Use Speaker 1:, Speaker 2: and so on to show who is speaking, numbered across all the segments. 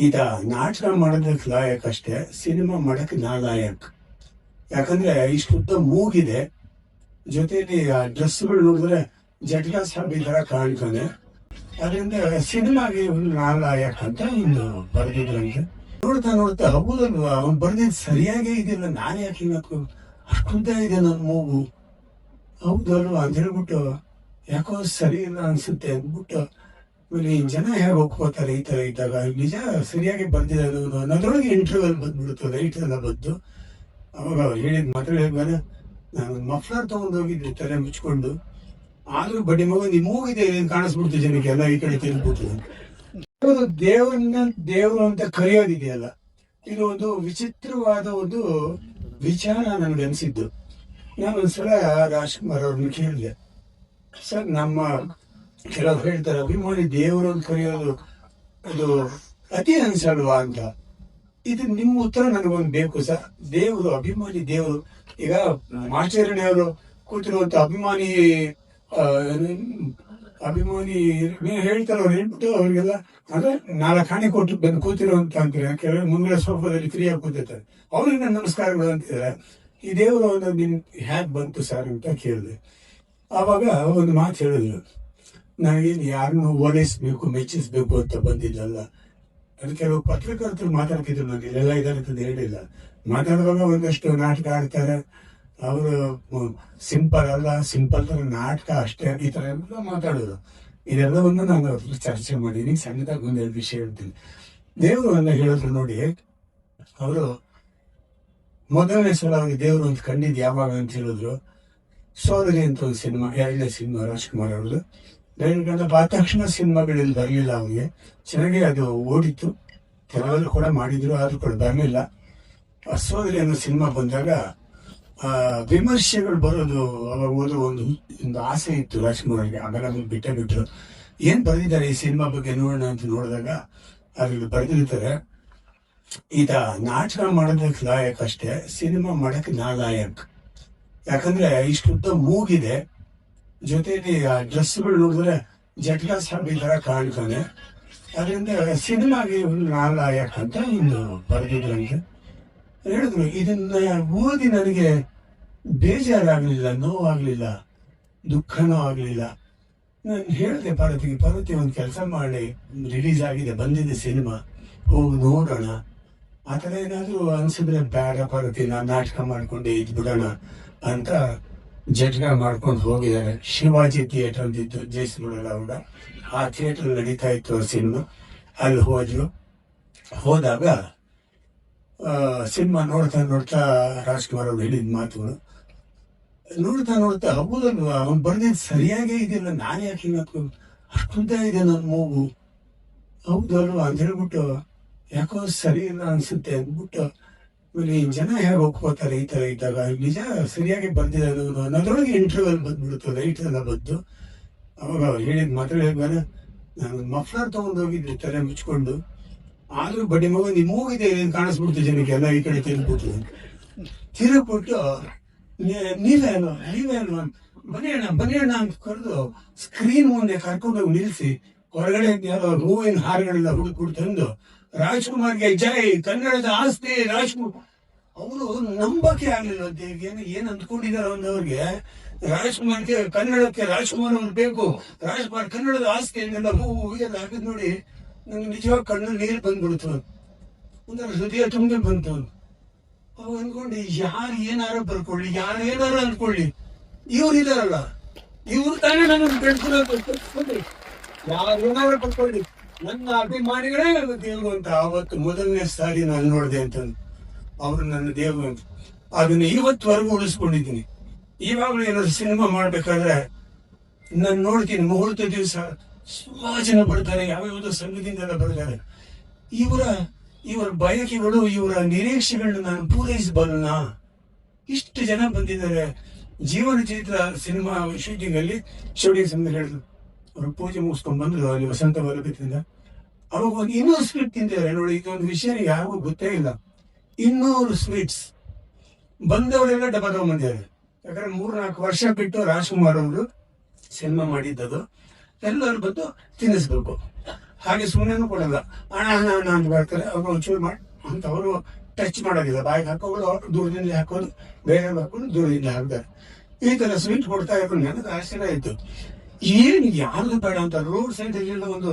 Speaker 1: ಈತ ನಾಟಕ ಮಾಡೋದಕ್ಕೆ ಲಾಯಕ್ ಅಷ್ಟೇ, ಸಿನಿಮಾ ಮಾಡಕ್ಕೆ ನಾಲಾಯಕ್. ಯಾಕಂದ್ರೆ ಇಷ್ಟುದ್ದ ಮೂಗಿದೆ, ಜೊತೆಲಿ ಆ ಡ್ರೆಸ್ಗಳು ನೋಡಿದ್ರೆ ಜಟ್ಲಾ ಸಾಬ್ ಈ ತರ ಕಾಣ್ತಾನೆ. ಅದರಿಂದ ಸಿನಿಮಾಗೆ ನಾಲಾಯಕ್ ಅಂತ ಇನ್ನು ಬರೆದಿದ್ರಂತೆ. ನೋಡ್ತಾ ನೋಡ್ತಾ ಹೌದಲ್ವಾ, ಅವ್ನು ಬರ್ದಿದ್ದು ಸರಿಯಾಗೇ ಇದೆಯಲ್ಲ, ನಾನು ಯಾಕೆ ಹಿಂಗೆ ಅಷ್ಟುದ್ದ ಇದೆ ನನ್ನ ಮೂಗು, ಹೌದಲ್ವಾ ಅಂತ ಹೇಳ್ಬಿಟ್ಟು ಯಾಕೋ ಸರಿ ಇಲ್ಲ ಅನ್ಸುತ್ತೆ ಅಂದ್ಬಿಟ್ಟು ಆಮೇಲೆ ಜನ ಹೇಗೆ ಒಪ್ಕೋತಾರೆ ಈ ತರ ಇದ್ದಾಗ, ನಿಜ ಸರಿಯಾಗಿ ಬರ್ದಿದೆ ಅನ್ನೋದ್ರೊಳಗೆ ಇಂಟರ್ವ್ಯೂಲ್ ಬಂದ್ಬಿಡುತ್ತೆ, ಲೈಟ್ ಎಲ್ಲ ಬಂದು. ಅವಾಗ ಹೇಳಿದ ಮಾತ್ರ ಹೇಳಿದ್ಮೇಲೆ ನಾನು ಮಫ್ಲರ್ ತಗೊಂಡು ಹೋಗಿದ್ದೆ ತಲೆ ಮುಚ್ಕೊಂಡು, ಆದ್ರೂ ಬಡ್ಡಿ ಮಗ ನಿಮ್ ಮೂಗಿದೆ ಕಾಣಿಸ್ಬಿಡ್ತು ಜನಕ್ಕೆ, ಎಲ್ಲ ಈ ಕಡೆ ತಿರುಗ್ಬಿಟ್ಟು. ದೇವರನ್ನ ದೇವರು ಅಂತ ಕರೆಯೋದಿದೆಯಲ್ಲ, ಇದು ಒಂದು ವಿಚಿತ್ರವಾದ ಒಂದು ವಿಚಾರ ನನಗೆ ಅನಿಸಿದ್ದು. ನಾನು ಒಂದ್ಸಲ ರಾಜ್ಕುಮಾರ್ ಅವ್ರನ್ನ ಕೇಳಿದೆ, ಸರ್ ನಮ್ಮ ಕೆಲವ್ರು ಹೇಳ್ತಾರೆ ಅಭಿಮಾನಿ ದೇವರು ಅಂತ ಕರೆಯೋದು ಅದು ಅತಿ ಅನ್ಸಲ್ವಾ ಅಂತ. ಇದು ನಿಮ್ಮ ಉತ್ತರ ನನಗೊಂದು ಬೇಕು ಸರ್. ದೇವರು, ಅಭಿಮಾನಿ ದೇವರು, ಈಗ ಮಾಚರಣೆಯವರು ಕೂತಿರುವಂತ ಅಭಿಮಾನಿ ಅಭಿಮಾನಿ ಹೇಳ್ತಾರೆ, ಅವ್ರು ಹೇಳ್ಬಿಟ್ಟು ಅವ್ರಿಗೆಲ್ಲ ಅಂದ್ರೆ 4 ಆಣೆ ಕೊಟ್ಟು ಬಂದು ಕೂತಿರುವಂತ ಅಂತಾರೆ. ಕೆಲವರು ಮುಂಗಡ ಸೋಫಾದಲ್ಲಿ ಫ್ರೀಯಾಗಿ ಕೂತಿರ್ತಾರೆ, ಅವ್ರಿಗೆ ನಮಸ್ಕಾರಗಳು ಅಂತಿದ್ದಾರೆ. ಈ ದೇವರು ಅನ್ನೋದು ನಿಮ್ ಹ್ಯಾಕ್ ಬಂತು ಸರ್ ಅಂತ ಕೇಳಿದೆ. ಆವಾಗ ಒಂದು ಮಾತು ಹೇಳಿದ್ರು, ನಾವೇನು ಯಾರನ್ನು ಓಲೈಸ್ಬೇಕು ಮೆಚ್ಚಿಸ್ಬೇಕು ಅಂತ ಬಂದಿದ್ದಲ್ಲ. ಅದು ಕೆಲವು ಪತ್ರಕರ್ತರು ಮಾತಾಡ್ತಿದ್ರು, ನನಗೆ ಎಲ್ಲ ಇದಾರೆ ಅಂತ ಹೇಳಿಲ್ಲ. ಮಾತಾಡುವಾಗ ಒಂದಷ್ಟು ನಾಟಕ ಆಡ್ತಾರೆ, ಅವರು ಸಿಂಪಲ್ ಅಲ್ಲ, ಸಿಂಪಲ್ ತರ ನಾಟಕ ಅಷ್ಟೇ, ಈ ತರ ಎಲ್ಲ ಮಾತಾಡೋದು. ಇದೆಲ್ಲವನ್ನು ನಾನು ಅವ್ರ ಚರ್ಚೆ ಮಾಡೀನಿ. ಸಣ್ಣದಾಗಿ ಒಂದೆರಡು ವಿಷಯ ಹೇಳ್ತೀನಿ. ದೇವರು ಎಲ್ಲ ಹೇಳಿದ್ರು ನೋಡಿ, ಅವರು ಮೊದಲನೇ ಸಲ ಅವ್ರಿಗೆ ದೇವರು ಅಂತ ಕಂಡಿದ್ದು ಯಾವಾಗ ಅಂತ ಹೇಳಿದ್ರು, ಸೋದರಿ ಅಂತ ಒಂದು ಸಿನಿಮಾ, 2ನೇ ಸಿನಿಮಾ ರಾಜ್ಕುಮಾರ್ ಅವ್ರದ್ದು. ಗಂಡ ಆದ ತಕ್ಷಣ ಸಿನಿಮಾಗಳಲ್ಲಿ ಬರಲಿಲ್ಲ ಅವ್ರಿಗೆ. ಚೆನ್ನಾಗಿ ಅದು ಓಡಿತ್ತು, ಕೆಲವೆಲ್ಲ ಕೂಡ ಮಾಡಿದ್ರು, ಆದ್ರೂ ಕೂಡ ಬರಲಿಲ್ಲ. ಸೋದರಿ ಅನ್ನೋ ಸಿನಿಮಾ ಬಂದಾಗ ವಿಮರ್ಶೆಗಳು ಬರೋದು, ಅವಾಗ ಓದೋ ಒಂದು ಆಸೆ ಇತ್ತು ರಾಜ್ಕುಮಾರ್ಗೆ. ಆಮೇಲೆ ಬಿಟ್ಟೇ ಬಿಟ್ರು. ಏನ್ ಬರೆದಿದ್ದಾರೆ ಈ ಸಿನಿಮಾ ಬಗ್ಗೆ ನೋಡೋಣ ಅಂತ ನೋಡಿದಾಗ ಅದ್ರಲ್ಲಿ ಬರೆದಿರ್ತಾರೆ, ಈತ ನಾಟಕ ಮಾಡೋದಕ್ಕೆ ಲಾಯಕ್ ಅಷ್ಟೇ, ಸಿನಿಮಾ ಮಾಡಕ್ಕೆ ನಾಲಾಯಕ್. ಯಾಕಂದ್ರೆ ಇಷ್ಟುದ್ದ ಮೂಗಿದೆ, ಜೊತೆಲಿ ಆ ಡ್ರೆಸ್ಗಳು ನೋಡಿದ್ರೆ ಜಟ್ಲಾ ಸಾಬ್ ಈ ತರ ಕಾಣ್ತಾನೆ. ಅದರಿಂದ ಸಿನಿಮಾಗೆ ನಾಲಾಯಕ್ ಅಂತ ಇನ್ನು ಬರೆದಿದ್ರಂತೆ. ಹೇಳಿದ್ರು, ಇದನ್ನ ಓದಿ ನನಗೆ ಬೇಜಾರಾಗ್ಲಿಲ್ಲ, ನೋವಾಗ್ಲಿಲ್ಲ, ದುಃಖನೂ ಆಗ್ಲಿಲ್ಲ. ನಾನು ಹೇಳಿದೆ ಪಾರ್ವತಿ ಒಂದು ಕೆಲಸ ಮಾಡಿ, ರಿಲೀಸ್ ಆಗಿದೆ, ಬಂದಿದೆ ಸಿನಿಮಾ, ಹೋಗಿ ನೋಡೋಣ. ಆ ಥರ ಏನಾದರೂ ಅನ್ಸಿದ್ರೆ ಬೇಡ ಪಾರ್ವತಿ, ನಾನು ನಾಟಕ ಮಾಡ್ಕೊಂಡೆ ಇದ್ಬಿಡೋಣ ಅಂತ ಜಟ್ಗ ಮಾಡ್ಕೊಂಡು ಹೋಗಿದ್ದಾರೆ. ಶಿವಾಜಿ ಥಿಯೇಟರ್ ಅಂತಿತ್ತು ಜೈಸೂರಲ್ಲಿ, ಅವಾಗ ಆ ಥಿಯೇಟರ್ ನಡೀತಾ ಇತ್ತು ಅವ್ರ ಸಿನಿಮಾ. ಅಲ್ಲಿ ಹೋದಾಗ ಸಿನಿಮಾ ನೋಡ್ತಾ ನೋಡ್ತಾ ರಾಜ್ಕುಮಾರ್ ಅವ್ರು ಹೇಳಿದ ಮಾತುಗಳು ನೋಡ್ತಾ ನೋಡ್ತಾ ಹೌದಲ್ವಾ, ಅವ್ನು ಬರ್ದಿದ್ದು ಸರಿಯಾಗೇ ಇದೆಯಲ್ಲ, ನಾನು ಯಾಕೆ ಹಿಂಗೆ ಅಷ್ಟುದ್ದ ಇದೆ ನನ್ನ ಮೂಗು, ಹೌದಲ್ವಾ ಅಂತ ಹೇಳ್ಬಿಟ್ಟು ಯಾಕೋ ಸರಿ ಇಲ್ಲ ಅನ್ಸುತ್ತೆ ಅಂದ್ಬಿಟ್ಟು ಆಮೇಲೆ ಜನ ಹೇಗೆ ಒಪ್ಕೋತಾರೆ ಈ ತರ ಇದ್ದಾಗ, ನಿಜ ಸರಿಯಾಗಿ ಬರ್ದಿದೆ ಅನ್ನೋದ್ರೊಳಗೆ ಇಂಟರ್ವ್ಯೂಲ್ ಬಂದ್ಬಿಡುತ್ತೆ, ಲೈಟ್ ಎಲ್ಲ ಬಂದು. ಅವಾಗ ಹೇಳಿದ ಮಾತ್ರ ಹೇಳಿದ್ಮೇಲೆ ನಾನು ಮಫ್ಲರ್ ತಗೊಂಡು ಹೋಗಿದ್ದೆ ತಲೆ ಮುಚ್ಕೊಂಡು, ಆದ್ರೂ ಬಡ್ಡಿ ಮಗ ನಿಮ್ ಮೂಗಿದೆ ಕಾಣಿಸ್ಬಿಡ್ತು ಜನಕ್ಕೆ, ಎಲ್ಲ ಈ ಕಡೆ ತಿರುಗ್ಬಿಟ್ಟು ನೀವೇನು ಬನ್ನಿ ಅಂತ ಕರೆದು ಸ್ಕ್ರೀನ್ ಮುಂದೆ ಕರ್ಕೊಂಡೋಗಿ ನಿಲ್ಸಿ, ಹೊರಗಡೆ ಯಾರೋ ಹೂವಿನ ಹಾರಗಳೆಲ್ಲ ಹುಡುಕ್ಬಿಟ್ಟು ತಂದು ರಾಜ್ಕುಮಾರ್ಗೆ ಜೈ, ಕನ್ನಡದ ಆಸ್ತಿ ರಾಜ್ಕುಮಾರ್. ಅವರು ನಂಬಕ್ಕೆ ಆಗ್ಲಿಲ್ಲ, ಏನ್ ಅಂದ್ಕೊಂಡಿದಾರ ಅವ್ರಿಗೆ. ರಾಜ್ಕುಮಾರ್ಗೆ ಕನ್ನಡಕ್ಕೆ ರಾಜ್ಕುಮಾರ್ ಅವ್ರು ಬೇಕು, ರಾಜ್ಕುಮಾರ್ ಕನ್ನಡದ ಆಸ್ತಿ ಅಂತೆಲ್ಲ ಹೂವು ಎಲ್ಲ ಹಾಕಿದ್ ನೋಡಿ ನಂಗೆ ನಿಜವಾಗ ಕಣ್ಣಲ್ಲಿ ನೀರು ಬಂದ್ಬಿಡ್ತು, ಒಂದರ ಹೃದಯ ತುಂಬಿ ಬಂತು. ಅವಾಗ ಅಂದ್ಕೊಂಡು ಯಾರು ಏನಾರು ಬರ್ಕೊಳ್ಳಿ, ಯಾರು ಏನಾರು ಅಂದ್ಕೊಳ್ಳಿ, ಇವ್ರು ಇದಾರಲ್ಲ, ಇವ್ರು ತಾನೇ ನನ್ನ ಬೆಳೆಸ್ಕೊಳ್ಳಿ, ಯಾರು ಏನಾರು ಬರ್ಕೊಳ್ಳಿ, ನನ್ನ ಅಭಿಮಾನಿಗಳೇ ದೇವರು ಅಂತ. ಆವತ್ತು ಮೊದಲನೇ ಸಾರಿ ನಾನು ನೋಡಿದೆ ಅಂತ ಅವರು ನನ್ನ ದೇವರು ಅಂತ. ಅದನ್ನ ಇವತ್ತುವರೆಗೂ ಉಳಿಸ್ಕೊಂಡಿದ್ದೀನಿ. ಇವಾಗಲೂ ಏನಾದ್ರು ಸಿನಿಮಾ ಮಾಡ್ಬೇಕಾದ್ರೆ ನಾನು ನೋಡ್ತೀನಿ, ಮುಹೂರ್ತ ದಿವಸ ತುಂಬಾ ಜನ ಬರ್ತಾರೆ, ಯಾವ್ಯಾವುದೋ ಸಂಘದಿಂದೆಲ್ಲ ಬರ್ತಾರೆ. ಇವರ ಬಯಕೆಗಳು, ಇವರ ನಿರೀಕ್ಷೆಗಳನ್ನ ನಾನು ಪೂರೈಸಬಲ್ಲ. ಇಷ್ಟು ಜನ ಬಂದಿದ್ದಾರೆ. ಜೀವನ ಚೈತ್ರ ಸಿನಿಮಾ ಶೂಟಿಂಗ್ ಸಮಯ ಹೇಳಿದ್ರು, ಅವರು ಪೂಜೆ ಮುಗಿಸ್ಕೊಂಡ್ ಬಂದ್ರು ಅಲ್ಲಿ ವಸಂತ ವಲ್ಲಭದಿಂದ. ಅವಾಗ ಒಂದು 200 ಸ್ವೀಟ್ ತಿಂದಿದ್ದಾರೆ ನೋಡಿ. ಇದೊಂದು ವಿಷಯ ಯಾರಿಗೂ ಗೊತ್ತೇ ಇಲ್ಲ. 200 ಸ್ವೀಟ್ಸ್ ಬಂದವರೆಲ್ಲ ಡಬ್ಬ ತಗೊಂಡ್ಬಂದಿದ್ದಾರೆ. ಯಾಕಂದ್ರೆ 3-4 ವರ್ಷ ಬಿಟ್ಟು ರಾಜ್ಕುಮಾರ್ ಅವರು ಸಿನಿಮಾ ಮಾಡಿದ್ದದು, ಎಲ್ಲರೂ ಬಂದು ತಿನ್ನಿಸ್ಬೇಕು. ಹಾಗೆ ಸುಮ್ಮನೆ ಕೊಡಲ್ಲ. ಅಣ್ಣ ಅಣ್ಣ ಅಣ್ಣ ಅಂತ ಬರ್ತಾರೆ, ಅವ್ರು ಒಂಚೂರು ಮಾಡಿ ಅಂತ ಅವರು ಟಚ್ ಮಾಡೋದಿಲ್ಲ. ಬಾಯಿಗೆ ಹಾಕೋದು ದೂರದಿಂದ ಹಾಕೋದು, ಬೇರೆ ಹಾಕೊಂಡು ದೂರದಿಂದ ಹಾಕ್ತಾರೆ. ಈ ತರ ಸ್ವೀಟ್ ಕೊಡ್ತಾ ಇದ್ರು. ನನಗೆ ಆಶ್ಚರ್ಯ ಆಯ್ತು, ಏನು ಯಾರ್ದು ಬೇಡ ಅಂತ. ರೋಡ್ ಸೈಡ್ ಎಲ್ಲ ಒಂದು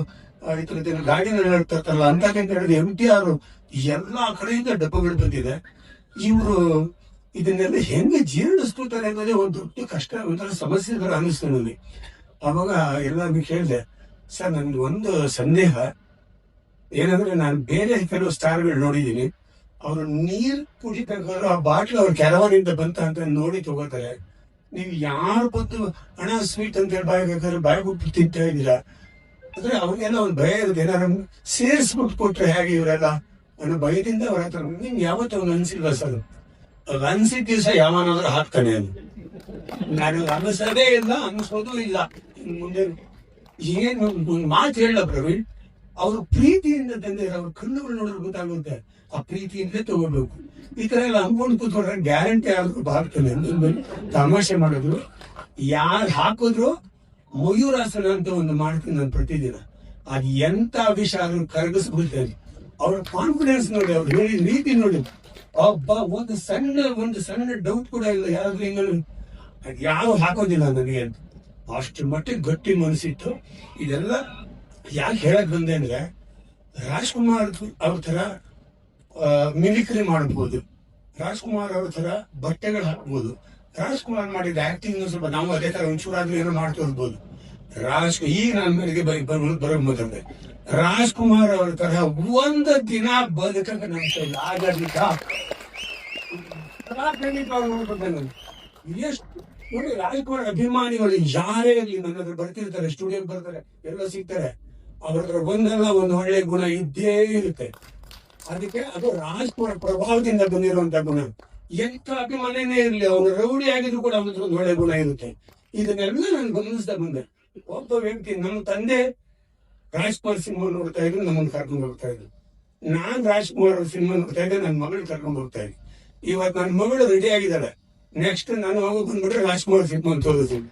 Speaker 1: ಈ ತರದ್ದು ಗಾಡಿನಲ್ಲಿ ಇರ್ತಾರಲ್ಲ ಅಂತಕ್ಕಂತ ಹೇಳಿದ್ರೆ MTR ಎಲ್ಲಾ ಕಡೆಯಿಂದ ಡಬ್ಬಗಳು ಬಂದಿದೆ. ಇವರು ಇದನ್ನೆಲ್ಲ ಹೆಂಗೆ ಜೀರ್ಣಿಸ್ಕೊಳ್ತಾರೆ ಅನ್ನೋದೇ ಒಂದು ದೊಡ್ಡ ಕಷ್ಟ, ಒಂಥರ ಸಮಸ್ಯೆ ತರ ಅನಿಸ್ತು ನನಗೆ. ಅವಾಗ ಎಲ್ಲರಿಗೂ ಕೇಳಿದೆ, ಸರ್ ನನ್ಗೆ ಒಂದು ಸಂದೇಹ ಏನಂದ್ರೆ, ನಾನು ಬೇರೆ ಕೆಲವು ಸ್ಟಾರ್ಗಳು ನೋಡಿದ್ದೀನಿ, ಅವರು ನೀರ್ ಕುಡಿಬೇಕಾದ್ರೆ ಆ ಬಾಟ್ಲ್ ಅವ್ರ ಕೆರವನಿಂದ ಬಂತ ಅಂತ ನೋಡಿ ತಗೋತಾರೆ. ನೀವು ಯಾರು ಬಂದು ಹಣ ಸ್ವೀಟ್ ಅಂತ ಹೇಳಿ ಬಾಯಿ ಬಿಟ್ಟು ತಿಂತಾ ಇದ್ದೀರಾ ಅಂದ್ರೆ ಅವ್ರಿಗೆಲ್ಲ ಒಂದು ಭಯ ಇರುತ್ತೆ, ಏನಾರ ಸೇರಿಸ್ಬಿಟ್ಟು ಕೊಟ್ರೆ ಹೇಗೆ ಇವರೆಲ್ಲ ಅನ್ನೋ ಭಯದಿಂದ ಅವ್ರ ಹತ್ರ. ನಿಮ್ಗೆ ಯಾವತ್ತೂ ಅವ್ನು ಅನ್ಸಿಲ್ವಾ ಸರ್? ಅದು ಅನ್ಸಿದ ದಿವಸ ಯಾವನಾದ್ರೂ ಹಾಕ್ತಾನೆ ಅದು. ನಾನು ಅನಿಸೋದೇ ಇಲ್ಲ, ಅನಿಸೋದು ಇಲ್ಲ. ಮುಂದೆ ಏನು ಒಂದು ಮಾತು ಹೇಳ ಪ್ರವೀಣ್, ಅವ್ರ ಪ್ರೀತಿಯಿಂದ ತಂದೆ ಅವ್ರ ಕಣ್ಣುಗಳು ನೋಡಿದ್ರೆ ಗೊತ್ತಾಗುತ್ತೆ, ಆ ಪ್ರೀತಿಯಿಂದಲೇ ತಗೋಬೇಕು. ಈ ತರ ಎಲ್ಲ ಅನ್ಕೊಂಡು ಕೂತ್ಕೊಂಡ್ರೆ ಗ್ಯಾರಂಟಿ ಆದ್ರೂ ಬಾಗ್ತಾನೆ. ತಮಾಷೆ ಮಾಡೋದು, ಯಾರು ಹಾಕಿದ್ರು ಮಯೂರಾಸನ ಅಂತ ಒಂದು ಮಾಡ್ತೀನಿ ನಾನು ಪ್ರತಿದಿನ. ಅದು ಎಂತ ವಿಷಯ ಆದ್ರೂ ಕರಗಿಸ್ಬಿಡ್ತೇನೆ. ಅವ್ರ ಕಾನ್ಫಿಡೆನ್ಸ್ ನೋಡಿ, ಅವ್ರು ಹೇಳಿದ ರೀತಿ ನೋಡಿ, ಒಬ್ಬ ಒಂದು ಸಣ್ಣ ಡೌಟ್ ಕೂಡ ಇಲ್ಲ ಯಾರಾದ್ರೂ ಹಿಂಗ ಅದು ಯಾರು ಹಾಕೋದಿಲ್ಲ ನನಗೆ ಅಂತ. ಅಷ್ಟು ಮಟ್ಟಿಗೆ ಗಟ್ಟಿ ಮನಸ್ಸಿತ್ತು. ಇದೆಲ್ಲ ಯಾಕೆ ಹೇಳಕ್ ಬಂದೆ ಅಂದ್ರೆ, ರಾಜ್ಕುಮಾರ್ ಅವ್ರ ತರ ಮಿಮಿಕ್ರಿ ಮಾಡಬಹುದು, ರಾಜ್ಕುಮಾರ್ ಅವ್ರ ತರ ಬಟ್ಟೆಗಳು ಹಾಕ್ಬೋದು, ರಾಜ್ಕುಮಾರ್ ಮಾಡಿದ ಆಕ್ಟಿಂಗ್ ಸ್ವಲ್ಪ ನಾವು ಅದೇ ತರ ಒಂಚೂರಾದ್ರೂ ಏನೋ ಮಾಡ್ತಾ ಇರ್ಬೋದು. ಈಗ ನನ್ನ ಮೇಲೆಗೆ ಬರೋ ಮೊದಲೇ ರಾಜ್ಕುಮಾರ್ ಅವ್ರ ತರ ಒಂದು ದಿನ ಬದುಕಕ್ಕೆ ನಮ್ಮ ಕೈಲಿ ಆಗಲಿಲ್ಲ. ಎಷ್ಟು ನೋಡಿ, ರಾಜ್ಕುಮಾರ್ ಅಭಿಮಾನಿಗಳು ಯಾರೇ ಇರಲಿ ನನ್ನ ಹತ್ರ ಬರ್ತಿರ್ತಾರೆ, ಸ್ಟುಡಿಯೋಗೆ ಬರ್ತಾರೆ, ಎಲ್ಲ ಸಿಗ್ತಾರೆ. ಅವ್ರ ಹತ್ರ ಒಂದಲ್ಲ ಒಂದು ಒಳ್ಳೆ ಗುಣ ಇದ್ದೇ ಇರುತ್ತೆ. ಅದಕ್ಕೆ ಅದು ರಾಜ್ಕುಮಾರ್ ಪ್ರಭಾವದಿಂದ ಬಂದಿರುವಂತ ಗುಣ. ಎಂತ ಅಭಿಮಾನನೇ ಇರಲಿ, ಅವನು ರೌಡಿ ಆಗಿದ್ರು ಕೂಡ ಅವನ ಒಂದು ಒಳ್ಳೆ ಗುಣ ಇರುತ್ತೆ. ಇದನ್ನೆಲ್ಲ ನಾನು ಗಮನಿಸ್ತಾ ಬಂದೆ. ಒಬ್ಬ ವ್ಯಕ್ತಿ, ನಮ್ಮ ತಂದೆ ರಾಜ್ಕುಮಾರ್ ಸಿನಿಮಾ ನೋಡ್ತಾ ಇದ್ರು, ನಮ್ಮನ್ನು ಕರ್ಕೊಂಡು ಹೋಗ್ತಾ ಇದ್ರು. ನಾನ್ ರಾಜ್ಕುಮಾರ್ ಅವ್ರ ಸಿನಿಮಾ ನೋಡ್ತಾ ಇದ್ದೆ, ನನ್ನ ಮಗಳು ಕರ್ಕೊಂಡು ಹೋಗ್ತಾ ಇದ್ದೆ. ಇವತ್ತು ನನ್ನ ಮಗಳು ರೆಡಿ ಆಗಿದ್ದಾಳೆ, ನೆಕ್ಸ್ಟ್ ನಾನು ಹೋಗಿ ಬಂದ್ಬಿಟ್ರೆ ರಾಜ್ಕುಮಾರ್ ಸಿನಿಮಾ ಅಂತ ಹೋಗ್ತೀನಿ.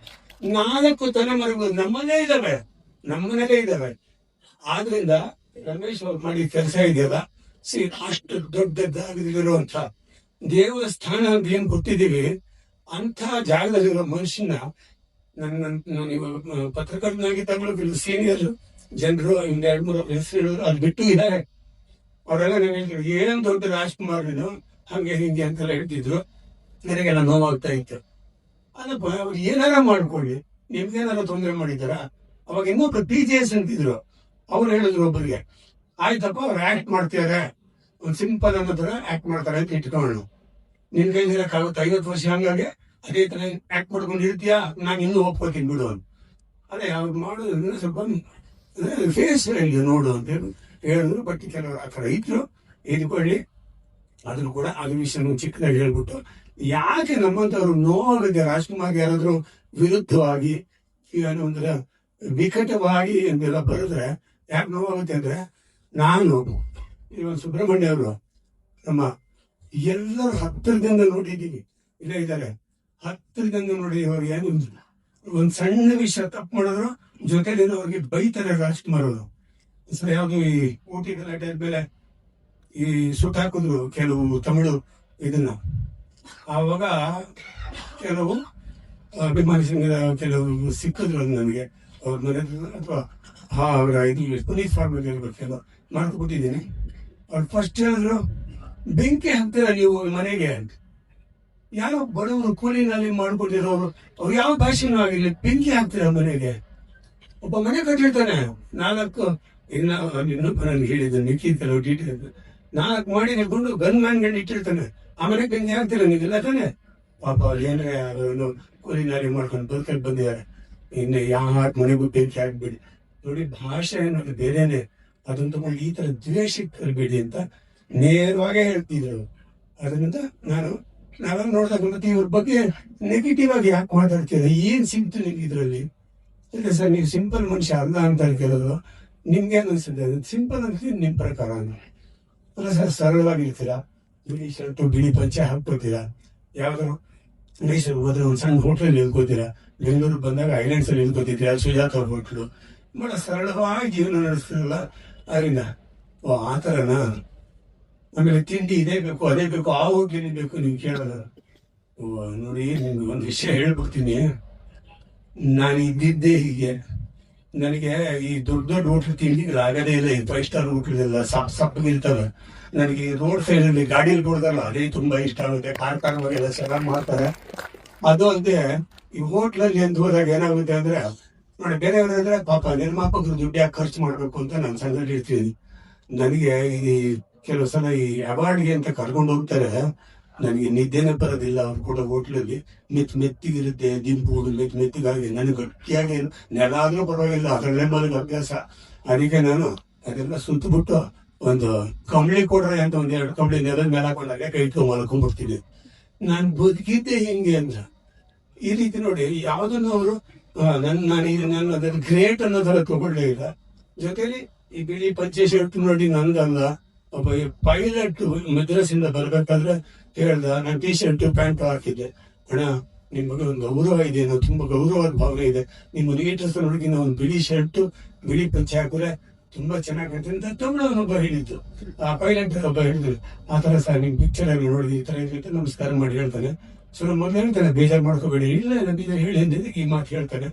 Speaker 1: 4 ತಲೆಮಾರುಗಳು ನಮ್ಮನೇ ಇದ್ದಾವೆ. ಆದ್ರಿಂದ ರಮೇಶ್ ಅವ್ರು ಮಾಡಿದ ಕೆಲಸ ಇದೆಯಲ್ಲ, ಅಷ್ಟು ದೊಡ್ಡದಾಗಿರುವಂತ ದೇವಸ್ಥಾನ ಅಂತ ಏನ್ ಕೊಟ್ಟಿದ್ದೀವಿ, ಅಂತ ಜಾಗದಲ್ಲಿರೋ ಮನುಷ್ಯನ ನಾನು ಇವಾಗ ಪತ್ರಕರ್ತನಾಗಿ ತಗೊಳ್ಳೋದಿಲ್ಲ. ಸೀನಿಯರ್ ಜನರು 2-3 ಹೆಸರು ಹೇಳಿದ್ರು, ಅದು ಬಿಟ್ಟು ಇದ್ದಾರೆ. ಅವರೆಲ್ಲ ನಾನು ಹೇಳ್ತಿದ್ರು, ಏನ್ ದೊಡ್ಡ ರಾಜ್ಕುಮಾರ್ ಹಂಗೆ ಹಿಂಗೆ ಅಂತೆಲ್ಲ ಹೇಳ್ತಿದ್ರು. ನನಗೆಲ್ಲ ನೋವಾಗ್ತಾ ಇತ್ತು. ಅದಪ್ಪ ಅವ್ರು ಏನಾರ ಮಾಡ್ಕೊಳ್ಳಿ, ನಿಮ್ಗೇನಾರ ತೊಂದರೆ ಮಾಡಿದಾರ? ಅವಾಗ ಇನ್ನೊಬ್ರು PGS ಅಂತಿದ್ರು, ಅವ್ರು ಹೇಳಿದ್ರು ಒಬ್ಬರಿಗೆ, ಆಯ್ತಪ್ಪ ಅವ್ರು ಆಕ್ಟ್ ಮಾಡ್ತಿದಾರೆ, ಒಂದು ಸಿಂಪಲ್ ಅನ್ನೋ ತರ ಆಕ್ಟ್ ಮಾಡ್ತಾರೆ ಅಂತ ಇಟ್ಕೊಳ್ಳೋಣ. ನಿನ್ ಕೈಲಿ ಇರಕ್ಕಾಗುತ್ತೆ, 50 ವರ್ಷ ಹಂಗಾಗಿ ಅದೇ ತರ ಆಕ್ಟ್ ಮಾಡ್ಕೊಂಡು ಇರ್ತೀಯಾ, ನಾನು ಇನ್ನೂ ಒಪ್ಕೋತೀನಿ ಬಿಡು ಅಂತ. ಅದೇ ಅವ್ರು ಮಾಡೋದು ಸ್ವಲ್ಪ ಫೇಸ್ ನೋಡು ಅಂತ ಹೇಳಿದ್ರು. ಬಟ್ ಕೆಲವರು ಆ ಥರ ಇದ್ರು, ಇದ್ಕೊಳ್ಳಿ. ಅದನ್ನು ಕೂಡ ಅದ್ರ ವಿಷಯ ಚಿಕ್ಕದಾಗಿ ಹೇಳ್ಬಿಟ್ಟು, ಯಾಕೆ ನಮ್ಮಂತವ್ರು ನೋವಾಗುತ್ತೆ ರಾಜ್ಕುಮಾರ್ ಯಾರಾದ್ರೂ ವಿರುದ್ಧವಾಗಿ ಏನೋ ಒಂಥರ ವಿಕಟವಾಗಿ ಅಂತೆಲ್ಲ ಬರೆದ್ರೆ ಯಾಕೆ ನೋವಾಗುತ್ತೆ ಅಂದ್ರೆ, ನಾನು ಇವಾಗ ಸುಬ್ರಹ್ಮಣ್ಯ ಅವರು ನಮ್ಮ ಎಲ್ಲರೂ ಹತ್ತಿರದಿಂದ ನೋಡಿದ್ದೀವಿ, ಇಲ್ಲೇ ಇದ್ದಾರೆ, ಹತ್ತಿರದಿಂದ ನೋಡಿ. ಅವ್ರು ಏನು ಒಂದ್ ಸಣ್ಣ ವಿಷಯ ತಪ್ಪು ಮಾಡಿದ್ರು ಜೊತೆಲಿರೋ ಅವ್ರಿಗೆ ಬೈತಾರೆ ರಾಜ್ಕುಮಾರ್ ಅವರು. ಯಾವ್ದು ಈ ಊಟಿ ಗಲಾಟೆ ಆದ್ಮೇಲೆ ಈ ಸುಟ್ಟಾಕಿದ್ರು ಕೆಲವು ತಮಿಳು ಇದನ್ನ, ಆವಾಗ ಕೆಲವು ಅಭಿಮಾನಿ ಸಂಘದ ಕೆಲವು ಸಿಕ್ಕಿದ್ರು ನನಗೆ ಅವ್ರ ಮನೆ ಅಥವಾ ಅವರ ಇದು ಪೊಲೀಸ್ ಫಾರ್ಮಲ್ಲಿ ಇರ್ಬೇಕೆಲ್ಲ ಮಾಡ್ಕೊಬಿಟ್ಟಿದ್ದೀನಿ. ಅವ್ರು ಫಸ್ಟ್ ಹೇಳಿದ್ರು, ಬೆಂಕಿ ಹಾಕ್ತೀರ ನೀವು ಮನೆಗೆ ಅಂತ. ಯಾರೋ ಬಡವರು ಕೂಲಿನಲ್ಲಿ ಮಾಡ್ಕೊಂಡಿರೋರು, ಅವ್ರು ಯಾವ ಭಾಷೆನೂ ಆಗಿರ್ಲಿ, ಬೆಂಕಿ ಹಾಕ್ತೀರ ಮನೆಗೆ? ಒಬ್ಬ ಮನೆ ಕಟ್ಟಿರ್ತಾನೆ 4 ಇನ್ನೊಬ್ಬ ನನ್ಗೆ ಹೇಳಿದ್ದೆ ನಿಖಿಲ್ ಕೆಲವು ಡೀಟೇಲ್ 4 ಮಾಡಿ ನಿಲ್ಕೊಂಡು ಗನ್ ಮ್ಯಾನ್ಗಳು ಇಟ್ಟಿರ್ತಾನೆ, ಆ ಮನೆಗೆ ಬೆಂಕಿ ಹಾಕ್ತೀರ ನೀವೆಲ್ಲ ತಾನೆ? ಪಾಪ ಅವ್ರು ಏನ್ರೆ ಅವರು ಕೂಲಿನಾಲಿ ಮಾಡ್ಕೊಂಡು ಬದುಕಲ್ಲಿ ಬಂದಿದ್ದಾರೆ. ಇನ್ನು ಯಾವ ಮನೆಗೂ ಬೆಂಕಿ ಹಾಕ್ಬೇಡಿ. ನೋಡಿ, ಭಾಷೆ ಅನ್ನೋದು ಬೇರೆನೆ, ಅದನ್ನ ತಗೊಂಡು ಈ ತರ ದ್ವೇಷಕ್ಕೆ ತರಬೇಡಿ ಅಂತ ನೇರವಾಗೇ ಹೇಳ್ತಿದ್ರು. ಅದರಿಂದ ನಾವೆಲ್ಲ ನೋಡಿದಾಗ ಮತ್ತೆ ಇವ್ರ ಬಗ್ಗೆ ನೆಗೆಟಿವ್ ಆಗಿ ಯಾಕೆ ಮಾತಾಡ್ತೀರ? ಏನ್ ಸಿಕ್ತು ನಿಮ್ಗೆ ಇದ್ರಲ್ಲಿ? ಇಲ್ಲ ಸರ್, ನೀವು ಸಿಂಪಲ್ ಮನುಷ್ಯ ಅಲ್ಲ ಅಂತ ಕೇಳೋದು. ನಿಮ್ಗೆ ಏನ್ ಅನ್ಸುತ್ತೆ? ಸಿಂಪಲ್ ಅಂತೀವಿ ನಿಮ್ ಪ್ರಕಾರ ಅಲ್ಲ ಸರ್, ಸರಳವಾಗಿರ್ತೀರಾ, ಬಿಳಿ ಶರ್ಟು ಬಿಳಿ ಪಂಚೆ ಹಾಕ್ಕೋತೀರಾ, ಯಾವ್ದಾದ್ರು ಮೈಸೂರು ಹೋದ್ರೆ ಒಂದ್ ಸಣ್ಣ ಹೋಟ್ಲಲ್ಲಿ ಇಳ್ಕೋತೀರಾ, ಬೆಂಗಳೂರು ಬಂದಾಗ ಐಲ್ಯಾಂಡ್ಸ್ ಅಲ್ಲಿ ಇಳ್ಕೋತಿದ್ದೀರಾ, ಸುಜಾತ ಹೋಟ್ಲು, ಬಹಳ ಸರಳವಾಗಿ ಜೀವನ ನಡೆಸ್ತಿರಲ್ಲ ಅದರಿಂದ ಓ ಆ ಥರನಾ. ಆಮೇಲೆ ತಿಂಡಿ ಇದೇ ಬೇಕು ಅದೇ ಬೇಕು ಆ ಹೋಗ್ಲಿ ಬೇಕು ನೀವು ಕೇಳೋದು. ಓ ನೋಡಿ ನಿಮ್ಗೆ ಒಂದು ವಿಷಯ ಹೇಳ್ಬಿಡ್ತೀನಿ. ನಾನು ಇದ್ದಿದ್ದೇ ಹೀಗೆ. ನನಗೆ ಈ ದೊಡ್ಡ ದೊಡ್ಡ ಹೋಟ್ಲ್ ತಿಂಡಿಗಳು ಆಗೋದೇ ಇಲ್ಲ. ಈ 5 ಸ್ಟಾರ್ ಹೋಟ್ಲೆಲ್ಲ ಸಪ್ಪಗಿರ್ತವೆ. ನನಗೆ ಈ ರೋಡ್ ಸೈಡಲ್ಲಿ ಗಾಡಿಯಲ್ಲಿ ಕೊಡ್ತಾರಲ್ಲ ಅದೇ ತುಂಬಾ ಇಷ್ಟ ಆಗುತ್ತೆ. ಕಾರ್ಖಾನೆಲ್ಲ ಚೆನ್ನಾಗಿ ಮಾಡ್ತಾರೆ. ಅದು ಅಲ್ಲದೆ ಈ ಹೋಟ್ಲಲ್ಲಿ ಅಂತ ಹೋದಾಗ ಏನಾಗುತ್ತೆ ಅಂದ್ರೆ ನೋಡಿ, ಬೇರೆಯವ್ರಾದ್ರೆ ಪಾಪ ನಿರ್ಮಾಪಕರು ದುಡ್ಡು ಯಾಕೆ ಖರ್ಚು ಮಾಡ್ಬೇಕು ಅಂತ ನಾನು ಸಂಗತಿ ಇರ್ತೀನಿ. ನನಗೆ ಈ ಕೆಲವು ಸಲ ಈ ಅವಾರ್ಡ್ಗೆ ಅಂತ ಕರ್ಕೊಂಡು ಹೋಗ್ತಾರೆ, ನನಗೆ ನಿದ್ದೆನೇ ಬರೋದಿಲ್ಲ. ಅವ್ರು ಕೂಡ ಹೋಟ್ಲಲ್ಲಿ ಮೆತ್ತಿಗಿರುತ್ತೆ, ದಿಂಪು ಮೆತ್ತಿಗಾಗಿ ನನಗೆ ಗಟ್ಟಿಯಾಗಿ ನೆಲ ಆದ್ರೂ ಪರವಾಗಿಲ್ಲ, ಅದರಲ್ಲೇ ಮಲಗ ಅಭ್ಯಾಸ. ಅದಕ್ಕೆ ನಾನು ಅದೆಲ್ಲ ಸುತ್ತಬಿಟ್ಟು ಒಂದು ಕಂಬಳಿ ಕೊಡ್ರೆ ಅಂತ 1-2 ಕಂಬಳಿ ನೆಲದ ಮೇಲೆ ಹಾಕೊಂಡಾಗ ಕೈ ಇಟ್ಕೊಂಡು ಮಲ್ಕೊಂಡ್ಬಿಡ್ತೀನಿ. ನಾನು ಬದುಕಿದ್ದೆ ಹಿಂಗೆ ಅಂತ. ಈ ರೀತಿ ನೋಡಿ, ಯಾವುದನ್ನು ಅವರು ನಾನು ಅದನ್ನು ಗ್ರೇಟ್ ಅನ್ನೋ ಥರ ತಗೊಳ್ಳೇ ಇಲ್ಲ. ಜೊತೆಲಿ ಈ ಬಿಳಿ ಪಂಚೆ ಶರ್ಟ್ ನೋಡಿ ನಂದಲ್ಲ. ಒಬ್ಬ ಪೈಲಟ್ ಮದ್ರಾಸಿಂದ ಬರ್ಬೇಕಾದ್ರೆ ಹೇಳ್ದ, ನಾನು ಟೀ ಶರ್ಟ್ ಪ್ಯಾಂಟ್ ಹಾಕಿದ್ದೆ. ಅಣ್ಣ ನಿಮ್ಮ ಬಗ್ಗೆ ಒಂದು ಗೌರವ ಇದೆ, ನಾವು ತುಂಬಾ ಗೌರವದ ಭಾವನೆ ಇದೆ, ನಿಮ್ಮ ನೀಟಸ್ ನೋಡಿ ನಾವು ಒಂದು ಬಿಳಿ ಶರ್ಟ್ ಬಿಳಿ ಪಂಚೆ ಹಾಕಿದ್ರೆ ತುಂಬಾ ಚೆನ್ನಾಗಿರುತ್ತೆ ಅಂತ ತಮಿಳವನೊಬ್ಬ ಹೇಳಿದ್ದು. ಆ ಪೈಲಟ್ ಒಬ್ಬ ಹೇಳಿದ್ರು, ಆ ತರ ಸರ್ ನಿಮ್ ಪಿಕ್ಚರ್ ಅಲ್ಲಿ ನೋಡಿದ್ವಿ ಈ ತರ ಇರುತ್ತೆ, ನಮಸ್ಕಾರ ಮಾಡಿ ಹೇಳ್ತಾನೆ. ಸೊ ಮೊದಲು ಹೇಳ್ತಾನೆ, ಬೇಜಾರು ಮಾಡ್ಕೋಬೇಡಿ, ಇಲ್ಲ ಬೇಜಾರು ಹೇಳಿ ಅಂದಿದ್ದು ಈ ಮಾತು ಹೇಳ್ತಾನೆ.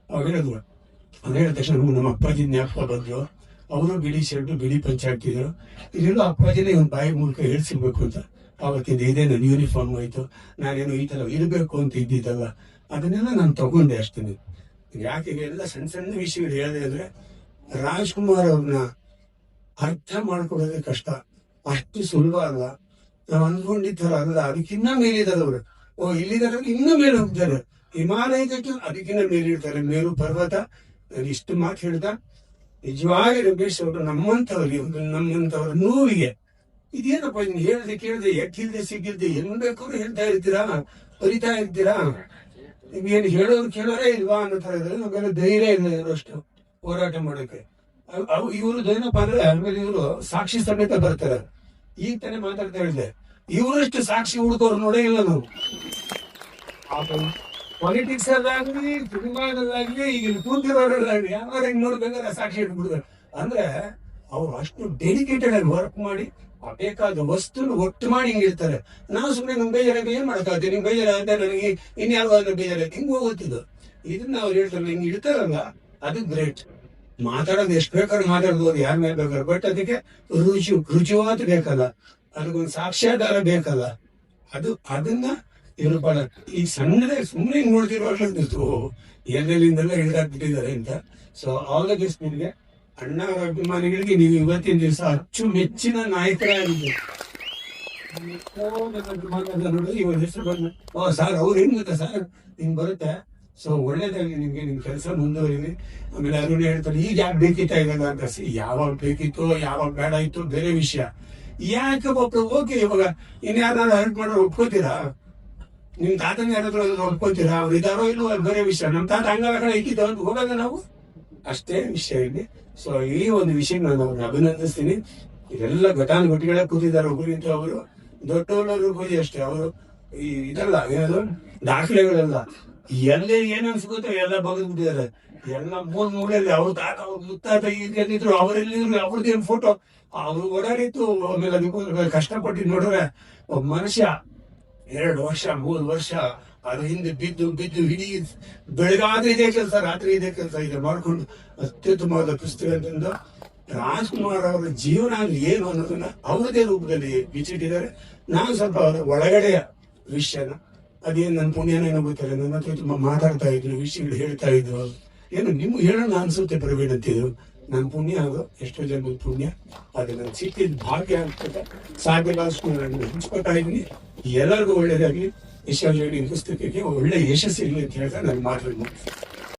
Speaker 1: ಅವಾಗ ಹೇಳಿದ್ವು. ಅದು ಹೇಳಿದ ತಕ್ಷಣ ನಮ್ಮ ಅಪ್ಪಾಜಿ ಜ್ಞಾಪಕ ಬಂದ್ರು. ಅವರು ಬಿಳಿ ಶರ್ಟ್ ಬಿಳಿ ಪಂಚೆ ಹಾಕ್ತಿದ್ರು. ಇದೆಲ್ಲ ಅಪ್ಪಾಜಿನೇ ಒಂದು ಬಾಯಿ ಮೂಲಕ ಹೇಳ್ಸಿರ್ಬೇಕು ಅಂತ ಆವತ್ತಿಂದ ಇದೇ ನನ್ನ ಯೂನಿಫಾರ್ಮ್ ಆಯ್ತು. ನಾನೇನು ಈ ತರ ಇರಬೇಕು ಅಂತ ಇದ್ದಿದ್ದಲ್ಲ, ಅದನ್ನೆಲ್ಲ ನಾನು ತಗೊಂಡೆ ಅಷ್ಟೇ. ಯಾಕೆ ಎಲ್ಲ ಸಣ್ಣ ಸಣ್ಣ ವಿಷಯಗಳು ಹೇಳಿದೆ ಅಂದ್ರೆ, ರಾಜ್ಕುಮಾರ್ ಅವ್ರನ್ನ ಅರ್ಥ ಮಾಡ್ಕೊಡೋದೇ ಕಷ್ಟ, ಅಷ್ಟು ಸುಲಭ ಅಲ್ಲ. ನಾವು ಅಂದ್ಕೊಂಡಿದ್ದ ಥರ ಅಲ್ಲ, ಅದಕ್ಕಿನ್ನ ಮೇಲಿದ್ದಾರೆ ಅವರು. ಓ ಇಲ್ಲಿದ್ದಾರೆ, ಇನ್ನೂ ಮೇಲೆ ಹೋಗ್ತಾರೆ. ಹಿಮಾಲಯಕ್ಕೆ ಅದಕ್ಕಿನ್ನ ಮೇಲಿರ್ತಾರೆ, ಮೇರು ಪರ್ವತ. ನಾನು ಇಷ್ಟು ಮಾತು ಹೇಳ್ದ, ನಿಜವಾಗಿ ರಮೇಶ್ ಅವರು ನಮ್ಮಂತವ್ರ ನೋವಿಗೆ ಇದೇನಪ್ಪ ಇನ್ನು ಹೇಳ್ದೆ ಕೇಳ್ದೆ ಎಕ್ಕಿಲ್ದೆ ಸಿಕ್ಕಿಲ್ದೆ ಏನ್ ಬೇಕಾದ್ರೂ ಹೇಳ್ತಾ ಇರ್ತೀರಾ, ಬರಿತಾ ಇರ್ತೀರಾ, ನಿಮ್ಗೇನು ಹೇಳೋರು ಕೇಳೋರೇ ಇಲ್ವಾ ಅನ್ನೋ ತರ ಇದ್ರೆ ನಮ್ಗೆಲ್ಲ ಧೈರ್ಯ ಇಲ್ಲ ಇರೋಷ್ಟು ಹೋರಾಟ ಮಾಡೋಕೆ. ಇವರು ಏನಪ್ಪ ಅಂದ್ರೆ ಆಮೇಲೆ ಇವರು ಸಾಕ್ಷಿ ಸಮೇತ ಬರ್ತಾರೆ. ಈಗ ತಾನೇ ಮಾತಾಡ್ತಾ ಹೇಳಿದೆ, ಇವರಷ್ಟು ಸಾಕ್ಷಿ ಹುಡುಕೋರು ನೋಡೇ ಇಲ್ಲ ನಾವು. ಪಾಲಿಟಿಕ್ಸ್ ಅಲ್ಲಾಗ್ಲಿ, ಸಿನಿಮಾದಲ್ಲಾಗ್ಲಿ, ಈಗ ಕೂತಿರೋರಲ್ಲಾಗ್ಲಿ ಯಾವಾಗ ಹಿಂಗ್ ನೋಡ್ಬೇಕಾದ್ರೆ ಸಾಕ್ಷಿ ಇಟ್ಬಿಡ್ತಾರೆ. ಅಂದ್ರೆ ಅವ್ರು ಅಷ್ಟು ಡೆಡಿಕೇಟೆಡ್ ಆಗಿ ವರ್ಕ್ ಮಾಡಿ ಬೇಕಾದ ವಸ್ತುನ ಒಟ್ಟು ಮಾಡಿ ಹಿಂಗಿರ್ತಾರೆ. ನಾವು ಸುಮ್ಮನೆ ನಮ್ ಬೇಜಾರಾಗ ಏನ್ ಮಾಡಕ್ಕಾಗ್ತದೆ, ನಿಮ್ ಬೇಜಾರಾಗುತ್ತೆ ನನಗೆ ಇನ್ಯಾವಾಗ ಬೇಜಾರಾಗುತ್ತೆ ಹಿಂಗ್ ಹೋಗುತ್ತಿದ್ದು. ಇದನ್ನ ಅವ್ರು ಹೇಳ್ತಾರಲ್ಲ, ಹಿಂಗ್ ಇಡ್ತಾರಲ್ಲ, ಅದು ಗ್ರೇಟ್. ಮಾತಾಡೋದು ಎಷ್ಟು ಬೇಕಾದ್ರೂ ಮಾತಾಡ್ಬೋದು, ಯಾರ ಮೇಲೆ ಬೇಕಾದ್ರೆ, ಬಟ್ ಅದಕ್ಕೆ ರುಚಿವಾದ ಬೇಕಲ್ಲ, ಅದಕ್ಕೊಂದು ಸಾಕ್ಷ್ಯಾಧಾರ ಬೇಕಲ್ಲ. ಅದನ್ನ ಇವರು ಬಹಳ ಈ ಸಣ್ಣದೇ ಸುಮ್ಮನೆ ನೋಡ್ತಿರುವಾಗಲೂ ಎಲ್ಲೆಲ್ಲಿಂದೆಲ್ಲ ಹಿಡಿದಾಕ್ಬಿಟ್ಟಿದ್ದಾರೆ ಅಂತ. ಸೊ ಆಲ್ ದ ಬೆಸ್ಟ್ ನಿಮಗೆ. ಅಣ್ಣ ಅಭಿಮಾನಿಗಳಿಗೆ ನೀವು ಇವತ್ತಿನ ದಿವಸ ಅಚ್ಚುಮೆಚ್ಚಿನ ನಾಯಕರಾಗಿದ್ದೀರಿ. ನೋಡಿ ಇವಾಗ ಹೆಸರು ಬಂದ, ಓ ಸರ್ ಅವ್ರು ಹೆಂಗ್ ಗೊತ್ತಾ ಸರ್ ಹಿಂಗ್ ಬರುತ್ತೆ. ಸೊ ಒಳ್ಳೇದಾಗಿ ನಿಮ್ಗೆ ನಿಮ್ ಕೆಲಸ ಮುಂದುವರಿಲಿ. ಆಮೇಲೆ ಅರುಣ್ ಹೇಳ್ತಾರೆ, ಈಗ ಯಾಕೆ ಬೇಕಿತ್ತ ಇದಲ್ಲ ಅಂತ. ಯಾವಾಗ ಬೇಕಿತ್ತು ಯಾವಾಗ ಬೇಡ ಇತ್ತು ಬೇರೆ ವಿಷಯ. ಯಾಕೆ ಒಬ್ರು ಓಕೆ, ಇವಾಗ ಇನ್ಯಾರು ಹೆಲ್ಪ್ ಮಾಡೋರು ಒಪ್ಕೋತೀರಾ? ನಿಮ್ ತಾತನ ಯಾರಾದ್ರೂ ಒಪ್ಕೋತೀರಾ? ಅವ್ರು ಇದಾರೋ ಇಲ್ವೋ ಬೇರೆ ವಿಷಯ. ನಮ್ ತಾತ ಹಂಗಾಗ ಇಟ್ಟಿದ್ದ ಅಂತ ಹೋಗಲ್ಲ ನಾವು, ಅಷ್ಟೇ ವಿಷಯ ಇಲ್ಲಿ. ಸೊ ಈ ಒಂದು ವಿಷಯ ನಾನು ಅವ್ರನ್ನ ಅಭಿನಂದಿಸ್ತೀನಿ. ಇದೆಲ್ಲ ಘಟಾನುಘಟಿಗಳೇ ಕೂತಿದ್ದಾರೆ. ಒಬ್ಬರಿಂತ ಅವರು ದೊಡ್ಡವರು ಕೂತಿ ಅಷ್ಟೇ. ಅವರು ಈ ಇದಲ್ಲ ಏನದು ದಾಖಲೆಗಳೆಲ್ಲ ಎಲ್ಲೇ ಏನ್ ಅನ್ಸ್ಕೋತ ಎಲ್ಲ ಬಗೆದ್ಬಿಟ್ಟಿದ್ದಾರೆ. ಎಲ್ಲ ಮೂಲೆಯಲ್ಲಿ ಅವ್ರ ತಾತ ಅವ್ರ ಮುತ್ತಾತ ಎಲ್ಲಿದ್ರು ಅವರೆಲ್ಲಿದ್ರು ಅವ್ರದ್ದೇನು ಫೋಟೋ ಅವ್ರು ಓಡಾಡಿತ್ತು. ಆಮೇಲೆ ಅದಕ್ಕೋಸ್ಕರ ಕಷ್ಟಪಟ್ಟು ನೋಡಿದ್ರೆ ಒಬ್ಬ ಮನುಷ್ಯ 2 ವರ್ಷ 3 ವರ್ಷ ಅದ್ರ ಹಿಂದೆ ಬಿದ್ದು ಇಡೀ ಬೆಳಗಾದ್ರೆ ಇದೇ ಕೆಲಸ, ರಾತ್ರಿ ಇದೇ ಕೆಲಸ ಇದೆ ಮಾಡ್ಕೊಂಡು ಅತ್ಯುತ್ತಮವಾದ ಪುಸ್ತಕ ಅಂತಂದು ರಾಜ್ಕುಮಾರ್ ಅವರ ಜೀವನ ಏನು ಅನ್ನೋದನ್ನ ಅವರದೇ ರೂಪದಲ್ಲಿ ಬಿಚ್ಚಿಟ್ಟಿದ್ದಾರೆ. ನಾನು ಸ್ವಲ್ಪ ಅವರ ಒಳಗಡೆಯ ವಿಷಯನ ಅದೇನು ನನ್ನ ಪುಣ್ಯನೇನೋ ಗೊತ್ತಿಲ್ಲ, ನನ್ನ ಹತ್ರ ತುಂಬಾ ಮಾತಾಡ್ತಾ ಇದ್ರು, ವಿಷಯಗಳು ಹೇಳ್ತಾ ಇದ್ರು. ಏನು ನಿಮ್ಗೆ ಹೇಳೋಣ ಅನ್ಸುತ್ತೆ ಪ್ರವೀಣ್ ಅಂತಿದ್ರು. ನನ್ನ ಪುಣ್ಯ ಅದು, ಎಷ್ಟೋ ಜನದ ಪುಣ್ಯ. ಅದು ನನ್ನ ಸಿಕ್ಕಿದ ಭಾಗ್ಯ ಆಗ್ತದೆ. ಸಾಧ್ಯವಾದಷ್ಟು ನಾನು ಹಂಚ್ಕೊತಾ ಇದ್ದೀನಿ. ಎಲ್ಲರಿಗೂ ಒಳ್ಳೇದಾಗಿ, ವಿಶ್ವೇಶ್ವರಯ್ಯ ಪುಸ್ತಕಕ್ಕೆ ಒಳ್ಳೆ ಯಶಸ್ಸು ಇರಲಿ ಅಂತ ಹೇಳ್ತಾ ನಾನು ಮಾತಾಡ್ತೀನಿ.